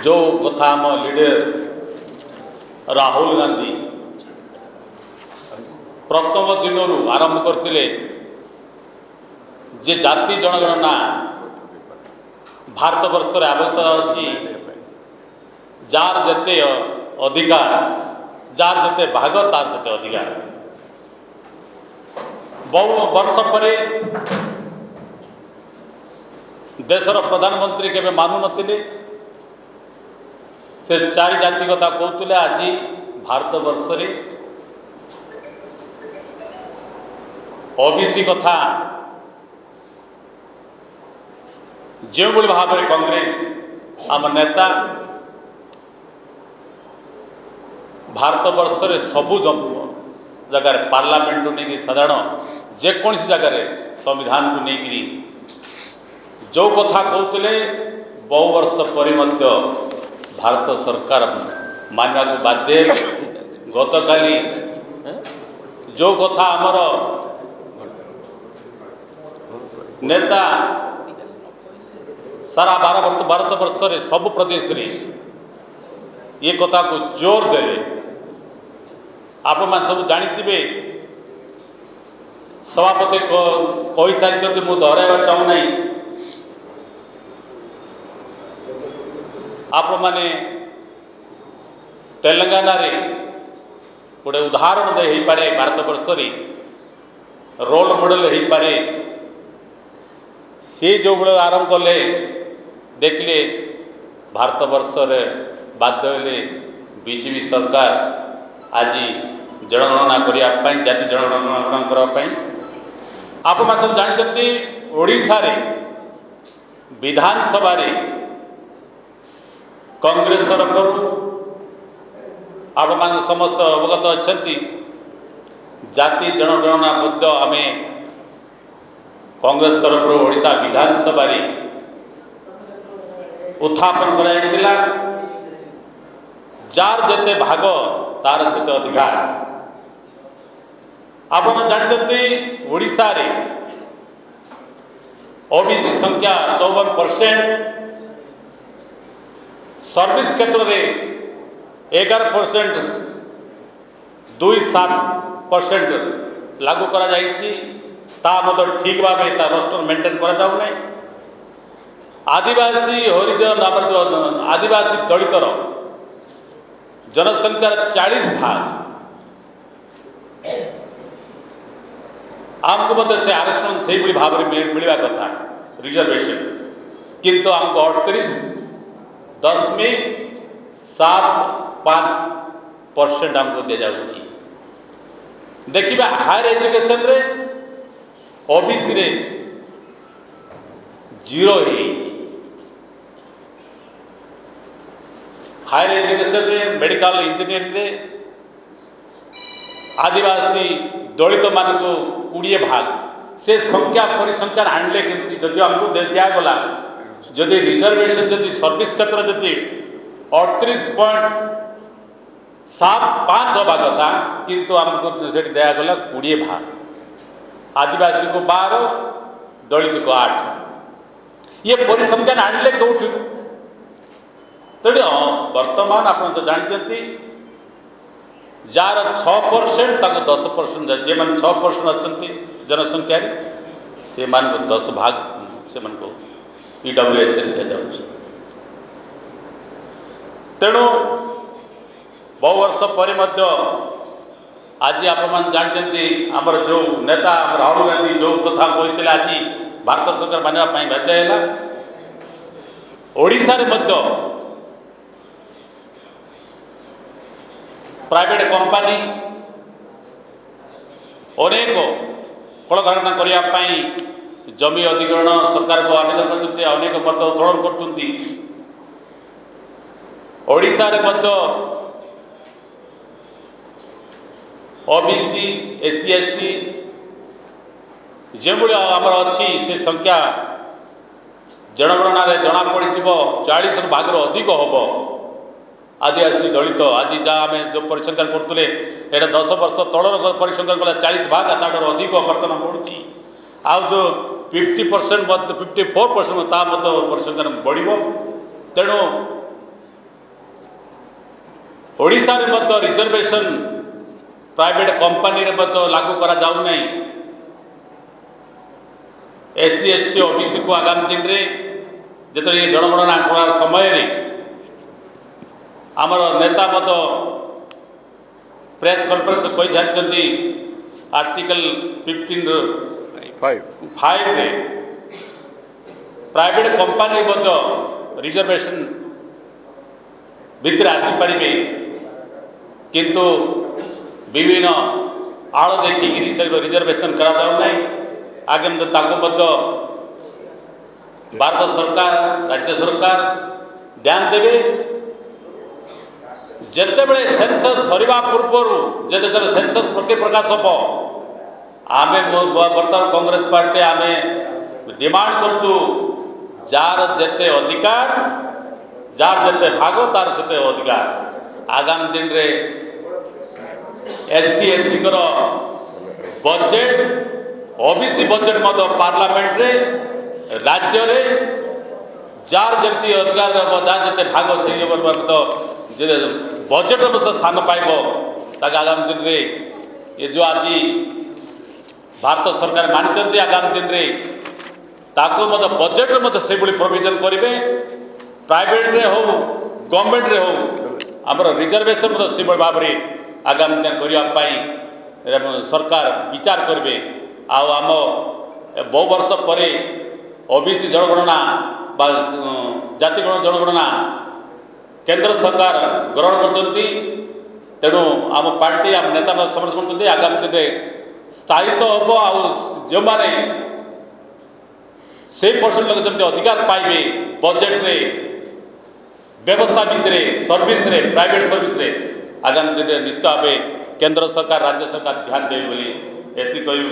जो कथा आम लीडर राहुल गांधी प्रथम दिन आरंभ करते जे जाति जनगणना भारत वर्ष आबद्ध अच्छी जार जेते अधिकार जार जेते भाग तार सेते अधिकार बहु वर्ष पर देशर प्रधानमंत्री केबे मानु नथिले से चारि जाति कथा कहते आज भारत वर्ष रे ओबीसी कथा जो भाव में कांग्रेस आम नेता भारत वर्ष रे सबु जगार पार्लियामेंट नहीं साधारण जेकोसी जगार संविधान को लेकरी जो कथा कहते बहु वर्ष पर भारत सरकार मानवा को बाध्य गतकाली जो कथा आमर नेता सारा भारत वर्ष रे सब प्रदेश रे ये कथा को जोर देले आप मान सब जानिथिबे सभापति कही सारी मु दोहराइबा चाहू नहीं आप माने तेलंगाना रे गोटे उदाहरण दे ही पारे भारत वर्ष रे रोल मॉडल ही पारे से जो बड़े आरंभ कले देखले भारत वर्ष रे बाध्य हेले बीजेपी सरकार आज जनगणना करने जाति जनगणना करने आप सब जानते ओडिशा रे विधानसभा रे कांग्रेस तरफ आप मान समस्त अवगत अच्छा जाति जनगणना मुद्दा आम कांग्रेस तरफ ओडिशा विधानसभा रे उत्थापन कराइला जार जेते भाग तार सेते अधिकार आप जानते ओडिशा रे ओबीसी संख्या 54%, सर्विस क्षेत्र में 11% 2.7% लागू करा जाइछि ठीक भाव रोस्टर मेंटेन करा जाउ नै। आदिवासी हरिजन जो आदिवासी दलितर जनसंख्यार 40% आमको मत से आरक्षण से भाव में मिलवा कथा रिजर्वेशन किंतु आमको 38.75% आमको दि जाउछि। देखिबा हायर एजुकेशन रे ओबीसी रे 0 होइछि। हायर एजुकेशन रे मेडिकल इंजीनियरिंग रे आदिवासी दलित मान को 20% से संख्या परिसंख्यान आणले किंतु जदि हमको दिगला जदि रिजर्वेशन जदि सर्विस क्षेत्र जदि 38.75 हवा कथा किंतु हमको से दिगला 20%, आदिवासी को 12, दलित को 8। ये परिसंख्यान आणले कौटू तेणु वर्तमान आप जानते जार 6% तक 10% जे मान 6% अच्छा जनसंख्या से मान 10 भाग से मान को ईडब्ल्यूएस दि जाउछि। तेणु बहु वर्ष पर आज आप जानते आमर जो नेता राहुल गांधी जो कथा कहते आज भारत सरकार मानवा बाध्य है। ओडिशा रे मध्य प्राइवेट कंपनी अनेक कल कारखाना करने जमी अधिग्रहण सरकार को आवेदन करते अनेक मत उत्तोलन करते। ओडिशा रे मध्य ओबीसी एससी एसटी जो आमर अच्छी से संख्या जनगणना जना पड़ी 40% अधिक हम आदिवासी दलित आज जहाँ आम जो परिसंख्यान करते ये 10 वर्ष तलर परिसंख्यान कला 40% ताठर अधिक बर्तमान बढ़ुची आउ जो 50% 54% ता परिसंख्यान बढ़। तेणु ओडिशा रे मध्य रिजर्वेशन प्राइवेट कंपनी रे मध्य लागू करा जाऊ नहीं। एससी एसटी ओबीसी को आगामी दिन रे जत ये जनगणना करार समय रे आमर नेता मत प्रेस कॉन्फ्रेंस कही सारी आर्टिकल 15(5) रे प्राइवेट कंपनी मत रिजर्वेशन भितर आसी पारे किंतु विभिन्न आड़ देखिकी रिजर्वेशन करा जाऊ नहीं। आगे भारत सरकार राज्य सरकार ध्यान देवे जितेबले सेंसस सरवा पूर्व जिते सेंसस प्रकाश हम आम बर्तमान कांग्रेस पार्टी आम डिमांड करूँ जार जेते अधिकार जार जेते भाग तार सेते अधिकार। आगामी दिन रे ST SC budget OBC budget मत पार्लियामेंट रे राज्य रे जार जमी अधिकार जार जेते भाग से बजेट में स्थान पाइब आगामी दिन रे ये जो आज भारत सरकार मानी आगामी दिन रे ताको मत बजेट में मत से प्रोविजन करेंगे। प्राइवेट रे हो गवर्नमेंट रे हो आमर रिजर्वेशन मत से भाव में आगामी दिन करने सरकार विचार करेंगे। आम बहु वर्ष पर ओबीसी जनगणना जातिगण जनगणना केंद्र सरकार ग्रहण करते तेणु आम पार्टी आम नेता समर्थन करते आगामी दिन में स्थायित्व हम जो मैंने से परसेंट लोग जमी अधिकार पाइबे बजेट रे व्यवस्था भितर सर्विस रे प्राइवेट सर्विस रे आगामी दिन में निश्चित भाव केंद्र सरकार राज्य सरकार ध्यान देवे बोली एति कही